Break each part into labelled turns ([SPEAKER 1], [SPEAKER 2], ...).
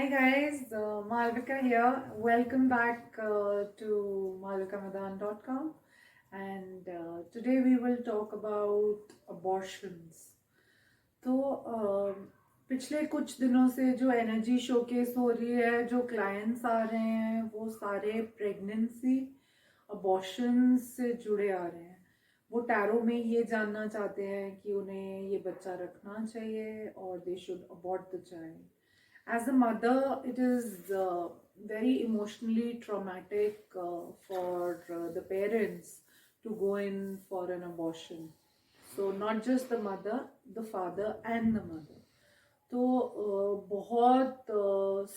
[SPEAKER 1] Hi guys, Malvika here. Welcome back to malvikamadan.com, and today we will talk about abortions. तो पिछले कुछ दिनों से जो एनर्जी शोकेस हो रही है, जो क्लाइंट्स आ रहे हैं, वो सारे प्रेगनेंसी अबॉर्शन से जुड़े आ रहे हैं। वो टैरो में ये जानना चाहते हैं कि उन्हें ये बच्चा रखना चाहिए और they should abort the child. As a mother, it is very emotionally traumatic for the parents to go in for an abortion. So not just the mother, the father and the mother. तो बहुत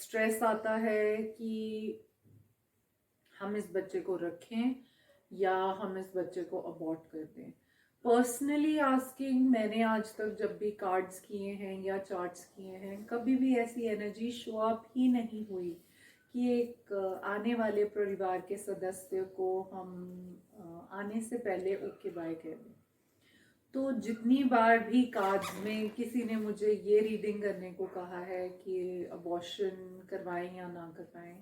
[SPEAKER 1] stress आता है कि हम इस बच्चे को रखें या हम इस बच्चे को अबॉर्ट कर दें। पर्सनली आस्किंग, मैंने आज तक जब भी कार्ड्स किए हैं या चार्ट्स किए हैं, कभी भी ऐसी एनर्जी शो अप ही नहीं हुई कि एक आने वाले परिवार के सदस्य को हम आने से पहले ओके बाय कह दें। तो जितनी बार भी कार्ड्स में किसी ने मुझे ये रीडिंग करने को कहा है कि अबॉर्शन करवाएं या ना करवाएं,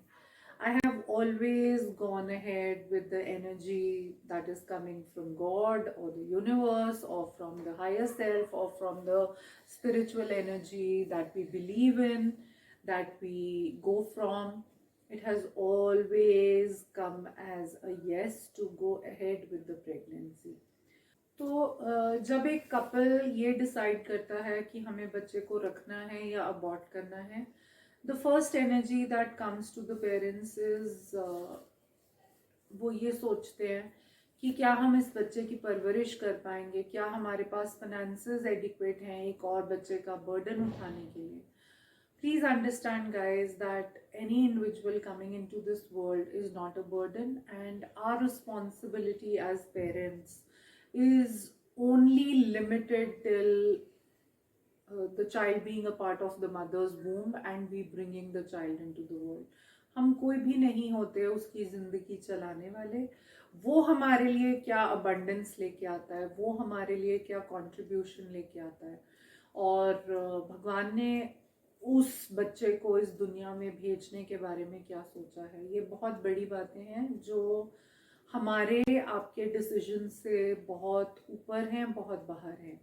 [SPEAKER 1] I have always gone ahead with the energy that is coming from God or the universe or from the higher self or from the spiritual energy that we believe in, that we go from. It has always come as a yes to go ahead with the pregnancy. तो जब एक couple ये decide करता है कि हमें बच्चे को रखना है या अबॉर्ट करना है, the first energy that comes to the parents is वो ये सोचते हैं कि क्या हम इस बच्चे की परवरिश कर पाएंगे, क्या हमारे पास फाइनेंसेस एडिक्वेट हैं एक और बच्चे का बर्डन उठाने के लिए। Please understand guys that any individual coming into this world is not a burden, and our responsibility as parents is only limited till the child being a part of the mother's womb and we bringing the child into the world. हम कोई भी नहीं होते उसकी ज़िंदगी चलाने वाले। वो हमारे लिए क्या अबंडेंस लेके आता है, वो हमारे लिए क्या कंट्रीब्यूशन लेके आता है, और भगवान ने उस बच्चे को इस दुनिया में भेजने के बारे में क्या सोचा है, ये बहुत बड़ी बातें हैं जो हमारे आपके डिसीजन से बहुत ऊपर हैं, बहुत बाहर हैं।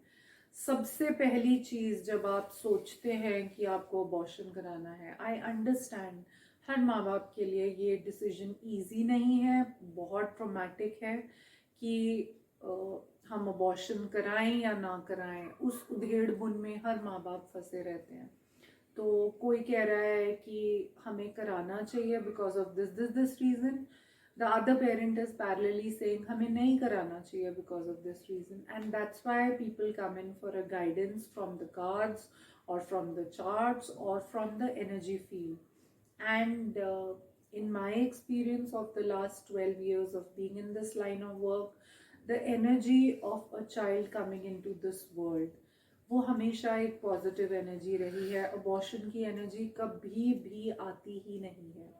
[SPEAKER 1] सबसे पहली चीज़ जब आप सोचते हैं कि आपको अबॉर्शन कराना है, आई अंडरस्टैंड हर माँ बाप के लिए ये डिसीजन इजी नहीं है, बहुत ट्रॉमेटिक है कि हम अबॉर्शन कराएं या ना कराएं, उस उधेड़ बुन में हर माँ बाप फंसे रहते हैं। तो कोई कह रहा है कि हमें कराना चाहिए because of this reason, the other parent is parallelly saying हमें नहीं कराना चाहिए because of this reason, and that's why people come in for a guidance from the cards or from the charts or from the energy field. And in my experience of the last 12 years of being in this line of work, the energy of a child coming into this world, वो हमेशा एक positive energy रही है। Abortion की energy कभी भी आती ही नहीं है।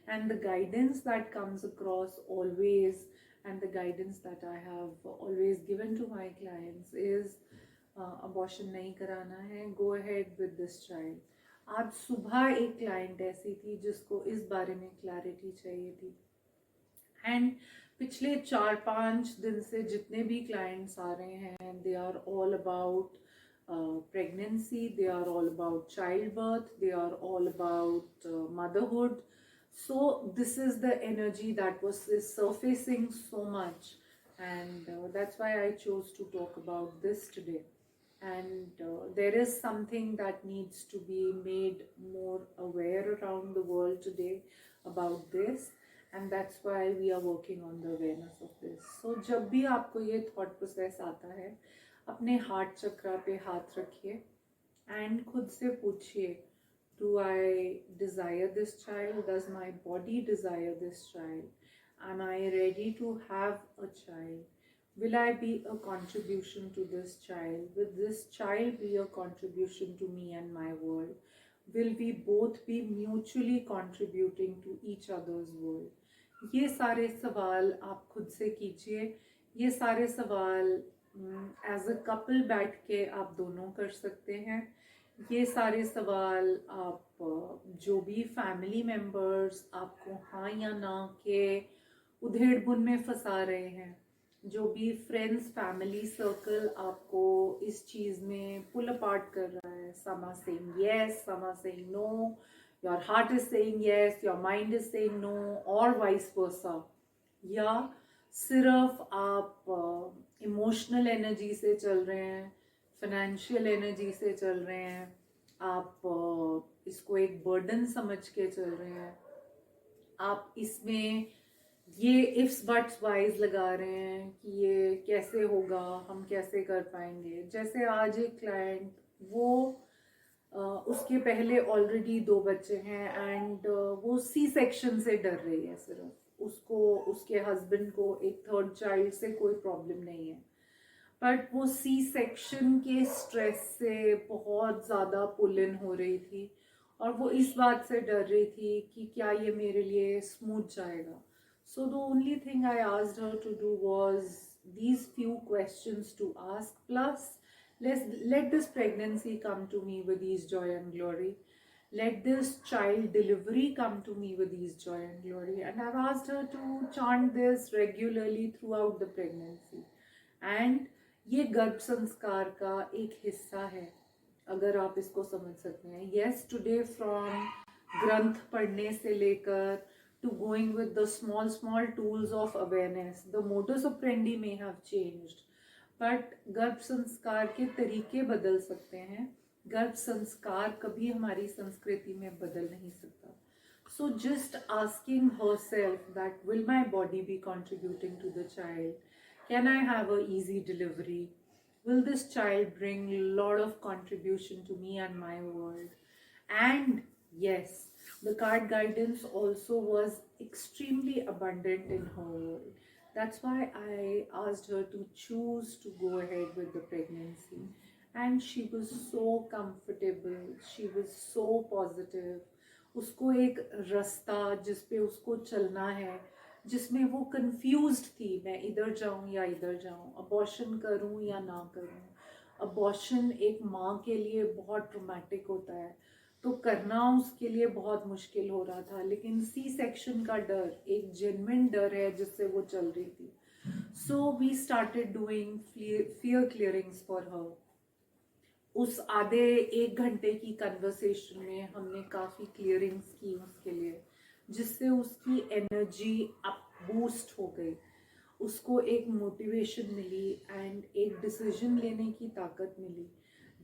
[SPEAKER 1] And the guidance that comes across always, and the guidance that I have always given to my clients is abortion नहीं कराना है, go ahead with this child. आज सुबह एक क्लाइंट ऐसी थी जिसको इस बारे में क्लैरिटी चाहिए थी, एंड पिछले 4-5 दिन से जितने भी क्लाइंट्स आ रहे हैं, they are all about pregnancy, they are all about childbirth, they are all about motherhood. So this is the energy that was surfacing so much, and that's why I chose to talk about this today. And there is something that needs to be made more aware around the world today about this, and that's why we are working on the awareness of this. So जब भी आपको ये thought process आता है, अपने heart चक्रा पे हाथ रखिए एंड खुद से पूछिए, do I desire this child, does my body desire this child, am I ready to have a child, will I be a contribution to this child, will this child be a contribution to me and my world, will we both be mutually contributing to each other's world. ये सारे सवाल आप खुद से कीजिए। ये सारे सवाल एज अ कपल बैठ के आप दोनों कर सकते हैं। ये सारे सवाल आप जो भी फैमिली मेम्बर्स आपको हाँ या ना के उधेड़-बुन में फंसा रहे हैं, जो भी फ्रेंड्स फैमिली सर्कल आपको इस चीज़ में पुल अपार्ट कर रहा है, some are saying yes, some are saying no, your heart is saying yes, your mind is saying no, और vice versa, या सिर्फ आप इमोशनल एनर्जी से चल रहे हैं, फाइनेंशियल एनर्जी से चल रहे हैं, आप इसको एक बर्डन समझ के चल रहे हैं, आप इसमें ये इफ्स बट्स वाइज लगा रहे हैं कि ये कैसे होगा, हम कैसे कर पाएंगे। जैसे आज एक क्लाइंट, वो उसके पहले ऑलरेडी 2 बच्चे हैं एंड वो सी सेक्शन से डर रही है, सिर्फ उसको उसके हस्बैंड को एक थर्ड चाइल्ड से कोई प्रॉब्लम नहीं है, बट वो सी सेक्शन के स्ट्रेस से बहुत ज़्यादा पुल इन हो रही थी और वो इस बात से डर रही थी कि क्या ये मेरे लिए स्मूथ जाएगा। So the only thing I asked her to do was these few questions to ask, plus let this pregnancy come to me with ease, joy and glory. Let this child delivery come to me with ease, joy and glory. And I've asked her to chant this regularly throughout the pregnancy. And ये गर्भ संस्कार का एक हिस्सा है, अगर आप इसको समझ सकते हैं। यस, टुडे फ्रॉम ग्रंथ पढ़ने से लेकर to going with the small small tools of awareness, the modus operandi may have changed, but गर्भ संस्कार के तरीके बदल सकते हैं। गर्भ संस्कार कभी हमारी संस्कृति में बदल नहीं सकता। So just asking herself that will my body be contributing to the child? Can I have a easy delivery? Will this child bring a lot of contribution to me and my world? And yes, the card guidance also was extremely abundant in her world. That's why I asked her to choose to go ahead with the pregnancy. And she was so comfortable, she was so positive. उसको एक रास्ता जिस पे उसको चलना है, जिसमें वो कंफ्यूज्ड थी, मैं इधर जाऊं या इधर जाऊं, अबॉर्शन करूं या ना करूं। अबॉर्शन एक माँ के लिए बहुत ट्रॉमेटिक होता है, तो करना उसके लिए बहुत मुश्किल हो रहा था, लेकिन सी सेक्शन का डर एक जेन्युइन डर है जिससे वो चल रही थी। So we started doing fear clearings for her. उस आधे 1 घंटे की कन्वर्सेशन में हमने काफ़ी क्लियरिंग्स की उसके लिए, जिससे उसकी एनर्जी अप बूस्ट हो गई, उसको एक मोटिवेशन मिली एंड एक डिसीजन लेने की ताकत मिली,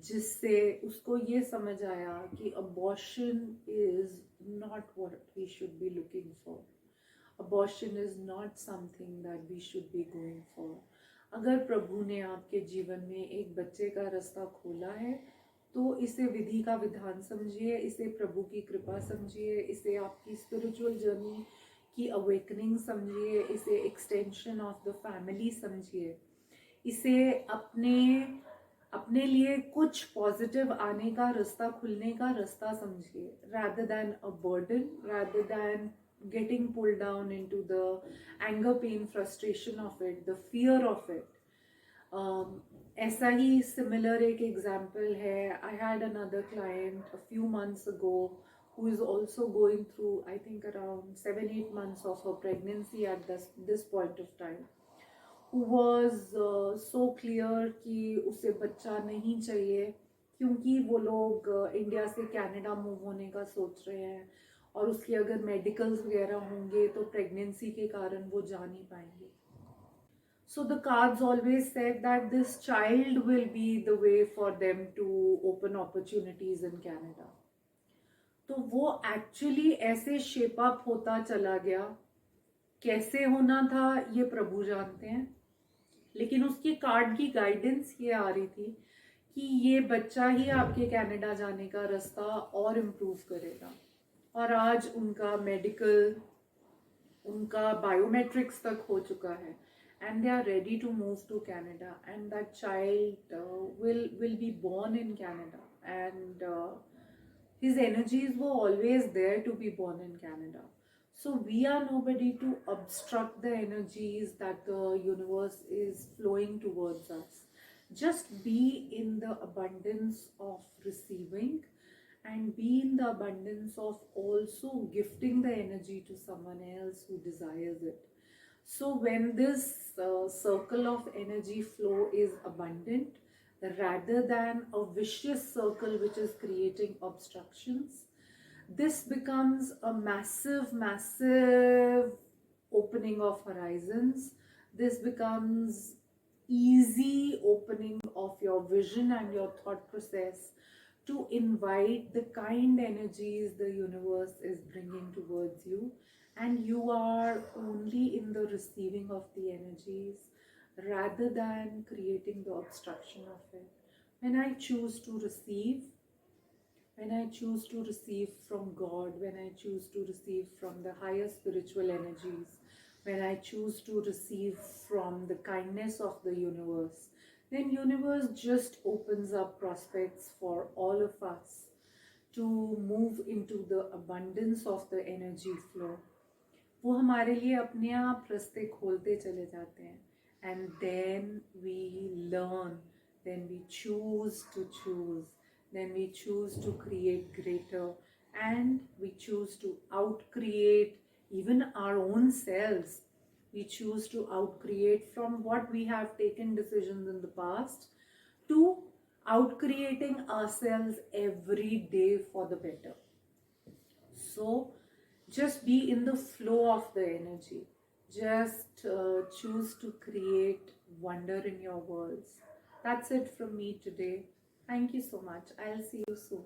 [SPEAKER 1] जिससे उसको ये समझ आया कि abortion is not what we should be looking for, abortion is not something that we should be going for. अगर प्रभु ने आपके जीवन में एक बच्चे का रास्ता खोला है, तो इसे विधि का विधान समझिए, इसे प्रभु की कृपा समझिए, इसे आपकी स्पिरिचुअल जर्नी की अवेकनिंग समझिए, इसे एक्सटेंशन ऑफ द फैमिली समझिए, इसे अपने लिए कुछ पॉजिटिव आने का रास्ता, खुलने का रास्ता समझिए, rather than a burden, rather than getting pulled down into the anger, pain, frustration of it, the fear of it. ऐसा ही सिमिलर एक एग्जाम्पल है, I had another client a few months ago who is also going through, I think, around 7-8 months of her pregnancy at this point of time, who was so clear कि उसे बच्चा नहीं चाहिए, क्योंकि वो लोग इंडिया से कनाडा मूव होने का सोच रहे हैं, और उसके अगर मेडिकल्स वगैरह होंगे तो प्रेगनेंसी के कारण वो जा नहीं पाएंगे। So the cards always said that this child will be the way for them to open opportunities in Canada. तो वो एक्चुअली ऐसे शेप अप होता चला गया, कैसे होना था ये प्रभु जानते हैं, लेकिन उसकी कार्ड की गाइडेंस ये आ रही थी कि ये बच्चा ही आपके कनाडा जाने का रास्ता और इम्प्रूव करेगा। और आज उनका मेडिकल, उनका बायोमेट्रिक्स तक हो चुका है, and they are ready to move to Canada, and that child will be born in Canada, and his energies were always there to be born in Canada. So we are nobody to obstruct the energies that the universe is flowing towards us. Just be in the abundance of receiving and be in the abundance of also gifting the energy to someone else who desires it. So when this circle of energy flow is abundant, rather than a vicious circle which is creating obstructions, this becomes a massive, massive opening of horizons. This becomes easy opening of your vision and your thought process to invite the kind energies the universe is bringing towards you, and you are only in the receiving of the energies rather than creating the obstruction of it. When I choose to receive, when I choose to receive from God, when I choose to receive from the higher spiritual energies, when I choose to receive from the kindness of the universe, then universe just opens up prospects for all of us to move into the abundance of the energy flow. वो हमारे लिए अपने आप रास्ते खोलते चले जाते हैं, and then we learn, then we choose to choose, then we choose to create greater, and we choose to outcreate even our own selves. We choose to outcreate from what we have taken decisions in the past to outcreating ourselves every day for the better. So just be in the flow of the energy. Just choose to create wonder in your worlds. That's it from me today. Thank you so much. I'll see you soon.